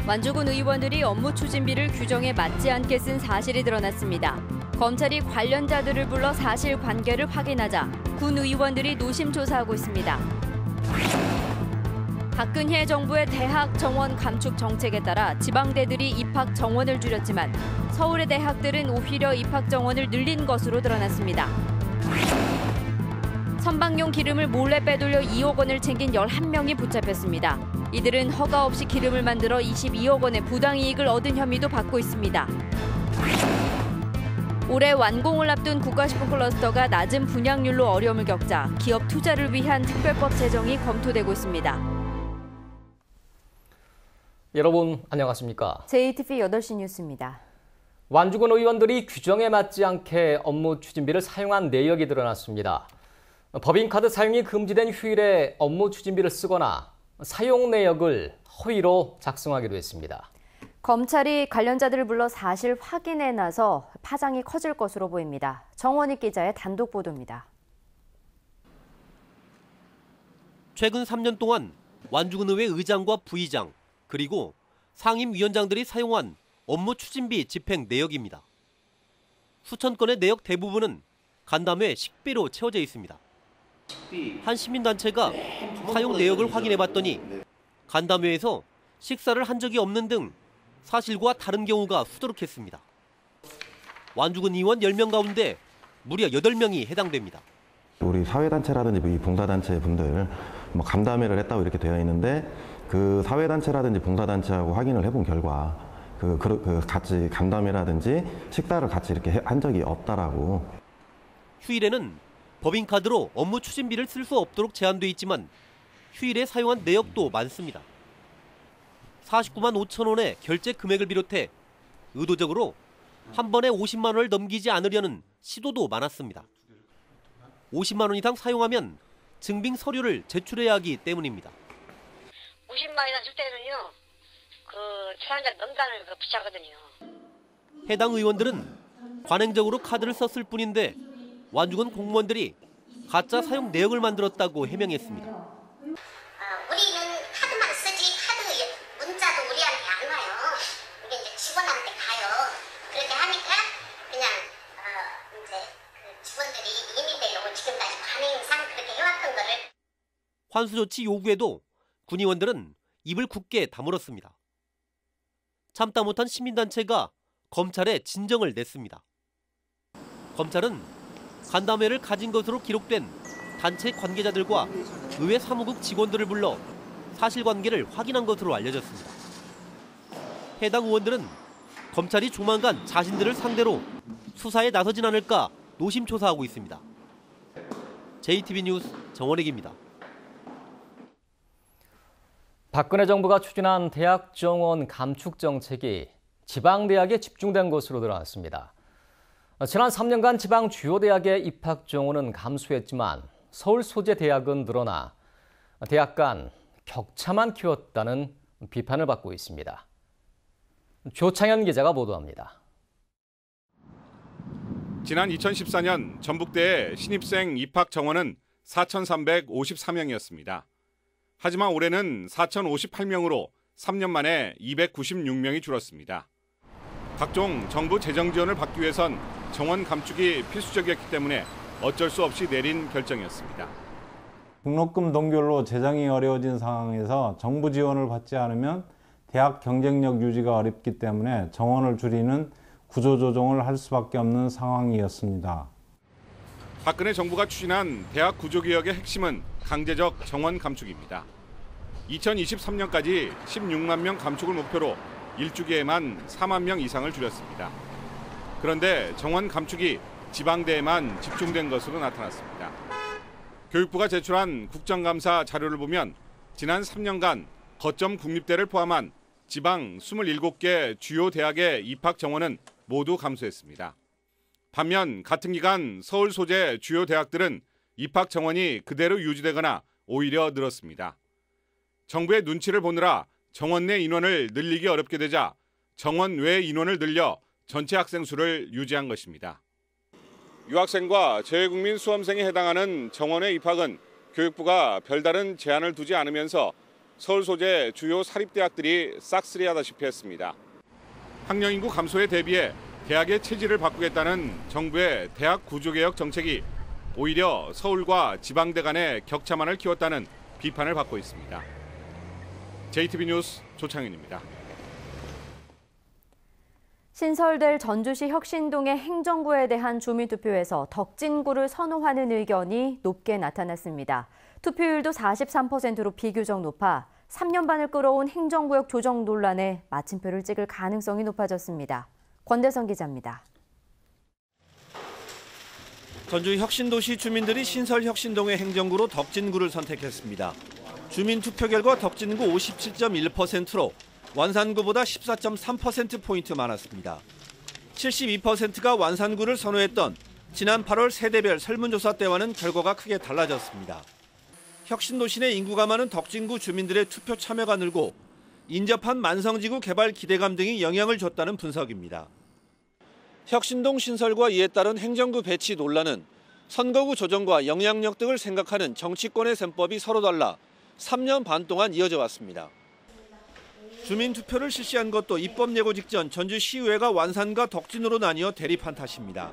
완주군 의원들이 업무 추진비를 규정에 맞지 않게 쓴 사실이 드러났습니다. 검찰이 관련자들을 불러 사실관계를 확인하자 군 의원들이 노심초사하고 있습니다. 박근혜 정부의 대학 정원 감축 정책에 따라 지방대들이 입학 정원을 줄였지만 서울의 대학들은 오히려 입학 정원을 늘린 것으로 드러났습니다. 선박용 기름을 몰래 빼돌려 2억 원을 챙긴 11명이 붙잡혔습니다. 이들은 허가 없이 기름을 만들어 22억 원의 부당이익을 얻은 혐의도 받고 있습니다. 올해 완공을 앞둔 국가식품 클러스터가 낮은 분양률로 어려움을 겪자 기업 투자를 위한 특별법 제정이 검토되고 있습니다. 여러분 안녕하십니까? JTV 8시 뉴스입니다. 완주군 의원들이 규정에 맞지 않게 업무 추진비를 사용한 내역이 드러났습니다. 법인카드 사용이 금지된 휴일에 업무 추진비를 쓰거나 사용 내역을 허위로 작성하기도 했습니다. 검찰이 관련자들을 불러 사실 확인에 나서 파장이 커질 것으로 보입니다. 정원익 기자의 단독 보도입니다. 최근 3년 동안 완주군 의회 의장과 부의장, 그리고 상임위원장들이 사용한 업무 추진비 집행 내역입니다. 수천 건의 내역 대부분은 간담회 식비로 채워져 있습니다. 한 시민단체가 사용 내역을 확인해봤더니 간담회에서 식사를 한 적이 없는 등 사실과 다른 경우가 수두룩했습니다. 완주군 의원 10명 가운데 무려 8명이 해당됩니다. 우리 사회단체라든지 봉사단체 분들 간담회를 했다고 이렇게 되어 있는데 그 사회단체라든지 봉사단체하고 확인을 해본 결과 같이 간담회라든지 식사를 같이 이렇게 한 적이 없다라고. 휴일에는 법인카드로 업무 추진비를 쓸 수 없도록 제한돼 있지만 휴일에 사용한 내역도 많습니다. 49만 5천 원의 결제 금액을 비롯해 의도적으로 한 번에 50만 원을 넘기지 않으려는 시도도 많았습니다. 50만 원 이상 사용하면 증빙 서류를 제출해야 하기 때문입니다. 50만 원 이상 줄 때는요, 출환자 명단을 붙여거든요. 해당 의원들은 관행적으로 카드를 썼을 뿐인데 완주군 공무원들이 가짜 사용 내역을 만들었다고 해명했습니다. 우리는 카드만 쓰지 카드 문자도 우리한테 안 와요. 이게 이제 직원한테 가요. 그렇게 하니까 그냥 이제 그 직원들이 임의대로 지금까지 관행상 그렇게 해왔던 거를. 환수 조치 요구에도 군의원들은 입을 굳게 다물었습니다. 참다 못한 시민단체가 검찰에 진정을 냈습니다. 검찰은 간담회를 가진 것으로 기록된 단체 관계자들과 의회 사무국 직원들을 불러 사실관계를 확인한 것으로 알려졌습니다. 해당 의원들은 검찰이 조만간 자신들을 상대로 수사에 나서진 않을까 노심초사하고 있습니다. JTV 뉴스 정원익입니다. 박근혜 정부가 추진한 대학 정원 감축 정책이 지방대학에 집중된 것으로 드러났습니다. 지난 3년간 지방 주요 대학의 입학 정원은 감소했지만 서울 소재 대학은 늘어나 대학 간 격차만 키웠다는 비판을 받고 있습니다. 조창현 기자가 보도합니다. 지난 2014년 전북대의 신입생 입학 정원은 4,354명이었습니다. 하지만 올해는 4,058명으로 3년 만에 296명이 줄었습니다. 각종 정부 재정 지원을 받기 위해선 정원 감축이 필수적이었기 때문에 어쩔 수 없이 내린 결정이었습니다. 등록금 동결로 재정이 어려워진 상황에서 정부 지원을 받지 않으면 대학 경쟁력 유지가 어렵기 때문에 정원을 줄이는 구조조정을 할 수밖에 없는 상황이었습니다. 박근혜 정부가 추진한 대학 구조개혁의 핵심은 강제적 정원 감축입니다. 2023년까지 16만 명 감축을 목표로 일주기에만 4만 명 이상을 줄였습니다. 그런데 정원 감축이 지방대에만 집중된 것으로 나타났습니다. 교육부가 제출한 국정감사 자료를 보면 지난 3년간 거점 국립대를 포함한 지방 27개 주요 대학의 입학 정원은 모두 감소했습니다. 반면 같은 기간 서울 소재 주요 대학들은 입학 정원이 그대로 유지되거나 오히려 늘었습니다. 정부의 눈치를 보느라 정원 내 인원을 늘리기 어렵게 되자 정원 외 인원을 늘려 전체 학생 수를 유지한 것입니다. 유학생과 재외국민 수험생에 해당하는 정원의 입학은 교육부가 별다른 제한을 두지 않으면서 서울 소재 주요 사립대학들이 싹쓸이하다시피 했습니다. 학령 인구 감소에 대비해 대학의 체질을 바꾸겠다는 정부의 대학 구조개혁 정책이 오히려 서울과 지방대 간의 격차만을 키웠다는 비판을 받고 있습니다. JTB 뉴스 조창현입니다. 신설될 전주시 혁신동의 행정구에 대한 주민투표에서 덕진구를 선호하는 의견이 높게 나타났습니다. 투표율도 43%로 비교적 높아 3년 반을 끌어온 행정구역 조정 논란에 마침표를 찍을 가능성이 높아졌습니다. 권대성 기자입니다. 전주 혁신도시 주민들이 신설혁신동의 행정구로 덕진구를 선택했습니다. 주민투표 결과 덕진구 57.1%로 완산구보다 14.3%포인트 많았습니다. 72%가 완산구를 선호했던 지난 8월 세대별 설문조사 때와는 결과가 크게 달라졌습니다. 혁신도시 내 인구가 많은 덕진구 주민들의 투표 참여가 늘고 인접한 만성지구 개발 기대감 등이 영향을 줬다는 분석입니다. 혁신동 신설과 이에 따른 행정구 배치 논란은 선거구 조정과 영향력 등을 생각하는 정치권의 셈법이 서로 달라 3년 반 동안 이어져 왔습니다. 주민투표를 실시한 것도 입법 예고 직전 전주시의회가 완산과 덕진으로 나뉘어 대립한 탓입니다.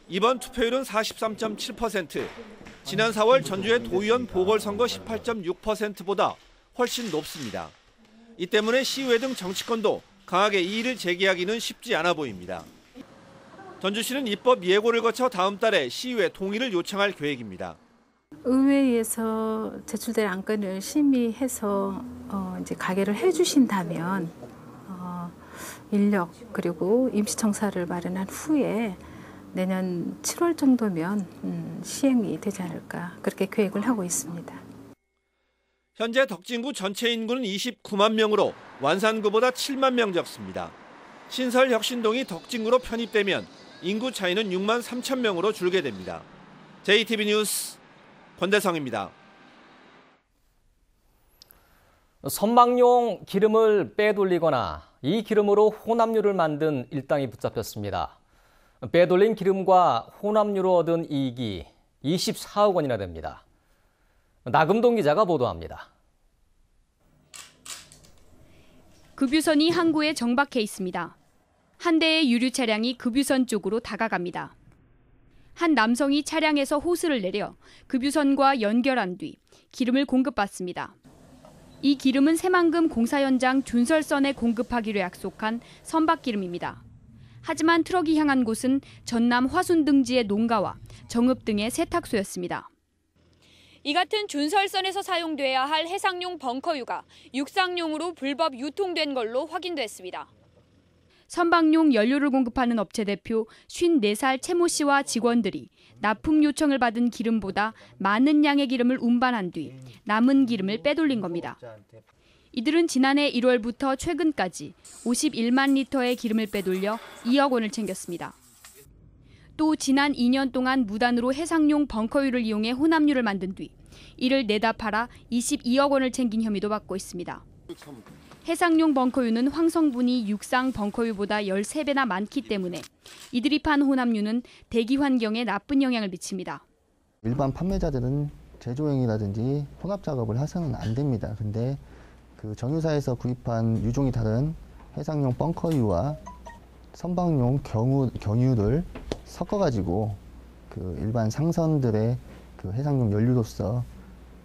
이번 투표율은 43.7%, 지난 4월 전주의 도의원 보궐선거 18.6%보다 훨씬 높습니다. 이 때문에 시의회 등 정치권도 강하게 이의를 제기하기는 쉽지 않아 보입니다. 전주시는 입법 예고를 거쳐 다음 달에 시의회 동의를 요청할 계획입니다. 의회에서 제출될 안건을 심의해서 이제 가결을 해주신다면 인력 그리고 임시청사를 마련한 후에 내년 7월 정도면 시행이 되지 않을까 그렇게 계획을 하고 있습니다. 현재 덕진구 전체 인구는 29만 명으로 완산구보다 7만 명 적습니다. 신설혁신동이 덕진구로 편입되면 인구 차이는 6만 3천 명으로 줄게 됩니다. JTB 뉴스 권대성입니다. 선박용 기름을 빼돌리거나 이 기름으로 혼합유를 만든 일당이 붙잡혔습니다. 빼돌린 기름과 혼합유로 얻은 이익이 24억 원이나 됩니다. 나금동 기자가 보도합니다. 급유선이 항구에 정박해 있습니다. 한 대의 유류 차량이 급유선 쪽으로 다가갑니다. 한 남성이 차량에서 호스를 내려 급유선과 연결한 뒤 기름을 공급받습니다. 이 기름은 새만금 공사 현장 준설선에 공급하기로 약속한 선박기름입니다. 하지만 트럭이 향한 곳은 전남 화순 등지의 농가와 정읍 등의 세탁소였습니다. 이 같은 준설선에서 사용돼야 할 해상용 벙커유가 육상용으로 불법 유통된 걸로 확인됐습니다. 선박용 연료를 공급하는 업체 대표 54살 채모 씨와 직원들이 납품 요청을 받은 기름보다 많은 양의 기름을 운반한 뒤 남은 기름을 빼돌린 겁니다. 이들은 지난해 1월부터 최근까지 51만 리터의 기름을 빼돌려 2억 원을 챙겼습니다. 또 지난 2년 동안 무단으로 해상용 벙커유를 이용해 혼합유를 만든 뒤 이를 내다 팔아 22억 원을 챙긴 혐의도 받고 있습니다. 해상용 벙커유는 황성분이 육상 벙커유보다 13배나 많기 때문에 이들이 판 혼합유는 대기 환경에 나쁜 영향을 미칩니다. 일반 판매자들은 제조행위라든지 혼합 작업을 해서는 안 됩니다. 근데 그 정유사에서 구입한 유종이 다른 해상용 벙커유와 선박용 경유를 섞어가지고 그 일반 상선들의 그 해상용 연료로서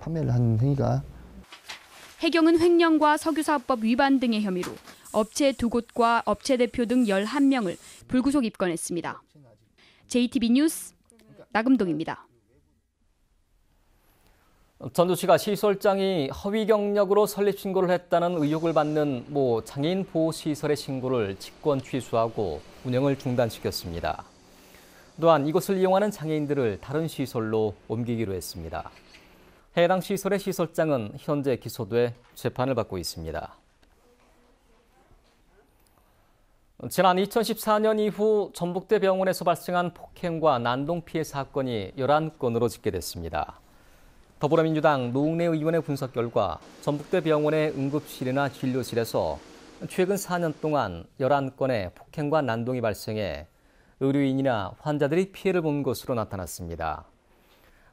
판매를 하는 행위가 해경은 횡령과 석유사업법 위반 등의 혐의로 업체 2곳과 업체 대표 등 11명을 불구속 입건했습니다. JTB 뉴스 나금동입니다. 전주시가 시설장이 허위 경력으로 설립 신고를 했다는 의혹을 받는 모 장애인 보호시설의 신고를 직권 취소하고 운영을 중단시켰습니다. 또한 이곳을 이용하는 장애인들을 다른 시설로 옮기기로 했습니다. 해당 시설의 시설장은 현재 기소돼 재판을 받고 있습니다. 지난 2014년 이후 전북대 병원에서 발생한 폭행과 난동 피해 사건이 11건으로 집계됐습니다. 더불어민주당 노웅래 의원의 분석 결과 전북대 병원의 응급실이나 진료실에서 최근 4년 동안 11건의 폭행과 난동이 발생해 의료인이나 환자들이 피해를 본 것으로 나타났습니다.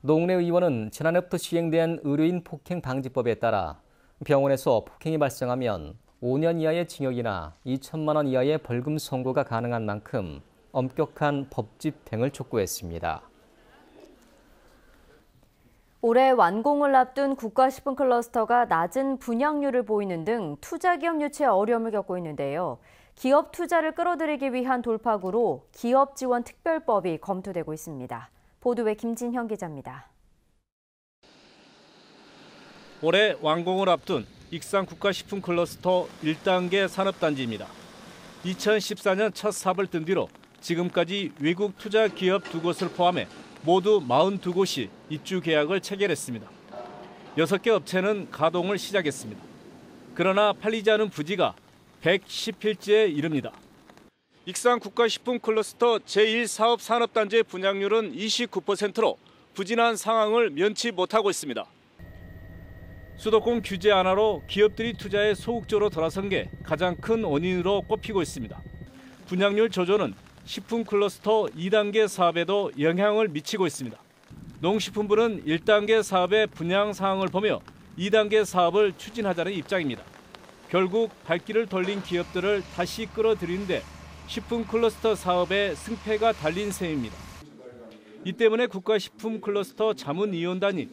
노웅래 의원은 지난해부터 시행된 의료인 폭행 방지법에 따라 병원에서 폭행이 발생하면 5년 이하의 징역이나 2천만 원 이하의 벌금 선고가 가능한 만큼 엄격한 법 집행을 촉구했습니다. 올해 완공을 앞둔 국가식품 클러스터가 낮은 분양률을 보이는 등 투자기업 유치에 어려움을 겪고 있는데요. 기업 투자를 끌어들이기 위한 돌파구로 기업지원특별법이 검토되고 있습니다. 보도에 김진형 기자입니다. 올해 완공을 앞둔 익산 국가식품 클러스터 1단계 산업단지입니다. 2014년 첫 삽을 뜬 뒤로 지금까지 외국 투자 기업 2곳을 포함해 모두 42곳이 입주 계약을 체결했습니다. 6개 업체는 가동을 시작했습니다. 그러나 팔리지 않은 부지가 110필지에 이릅니다. 익산 국가식품 클러스터 제1사업 산업단지의 분양률은 29%로 부진한 상황을 면치 못하고 있습니다. 수도권 규제 완화로 기업들이 투자에 소극적으로 돌아선 게 가장 큰 원인으로 꼽히고 있습니다. 분양률 저조는 식품 클러스터 2단계 사업에도 영향을 미치고 있습니다. 농식품부는 1단계 사업의 분양 상황을 보며 2단계 사업을 추진하자는 입장입니다. 결국 발길을 돌린 기업들을 다시 끌어들이는데 식품 클러스터 사업의 승패가 달린 셈입니다. 이 때문에 국가식품 클러스터 자문위원단이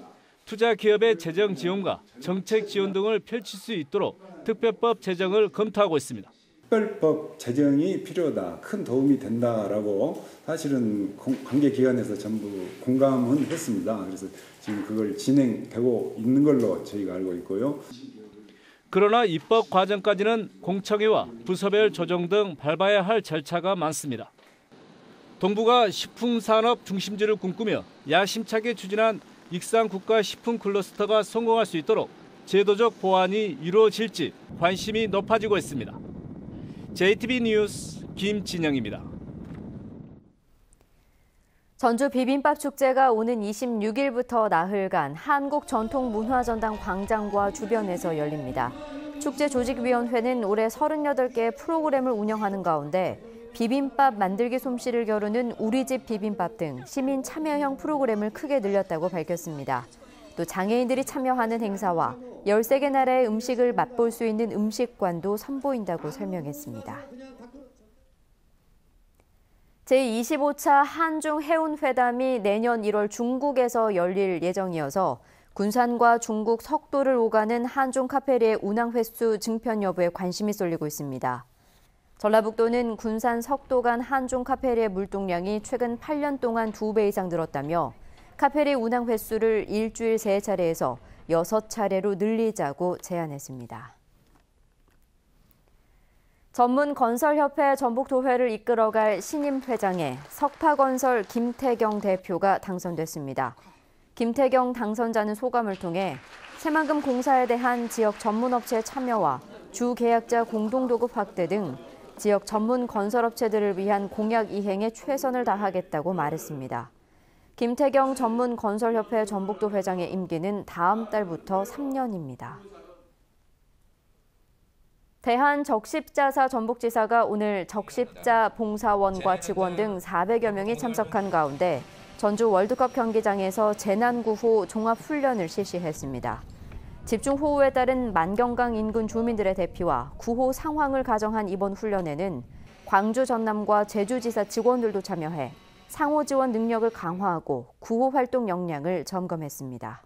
투자 기업의 재정 지원과 정책 지원 등을 펼칠 수 있도록 특별법 제정을 검토하고 있습니다. 특별법 제정이 필요하다, 큰 도움이 된다라고 사실은 관계기관에서 전부 공감은 했습니다. 그래서 지금 그걸 진행되고 있는 걸로 저희가 알고 있고요. 그러나 입법 과정까지는 공청회와 부서별 조정 등 밟아야 할 절차가 많습니다. 동부가 식품산업 중심지를 꿈꾸며 야심차게 추진한 익산 국가식품 클러스터가 성공할 수 있도록 제도적 보완이 이루어질지 관심이 높아지고 있습니다. JTB 뉴스 김진영입니다. 전주 비빔밥 축제가 오는 26일부터 나흘간 한국전통문화전당 광장과 주변에서 열립니다. 축제 조직위원회는 올해 38개의 프로그램을 운영하는 가운데 비빔밥 만들기 솜씨를 겨루는 우리집 비빔밥 등 시민 참여형 프로그램을 크게 늘렸다고 밝혔습니다. 또 장애인들이 참여하는 행사와 13개 나라의 음식을 맛볼 수 있는 음식관도 선보인다고 설명했습니다. 제25차 한중해운회담이 내년 1월 중국에서 열릴 예정이어서 군산과 중국 석도를 오가는 한중 카페리의 운항 횟수 증편 여부에 관심이 쏠리고 있습니다. 전라북도는 군산 석도 간 한중 카페리의 물동량이 최근 8년 동안 2배 이상 늘었다며 카페리 운항 횟수를 일주일 3차례에서 6차례로 늘리자고 제안했습니다. 전문건설협회 전북도회를 이끌어갈 신임 회장에 석파건설 김태경 대표가 당선됐습니다. 김태경 당선자는 소감을 통해 새만금 공사에 대한 지역 전문업체의 참여와 주계약자 공동도급 확대 등 지역 전문 건설업체들을 위한 공약 이행에 최선을 다하겠다고 말했습니다. 김태경 전문건설협회 전북도 회장의 임기는 다음 달부터 3년입니다. 대한적십자사 전북지사가 오늘 적십자 봉사원과 직원 등 400여 명이 참석한 가운데 전주 월드컵 경기장에서 재난구호 종합훈련을 실시했습니다. 집중호우에 따른 만경강 인근 주민들의 대피와 구호 상황을 가정한 이번 훈련에는 광주 전남과 제주지사 직원들도 참여해 상호 지원 능력을 강화하고 구호 활동 역량을 점검했습니다.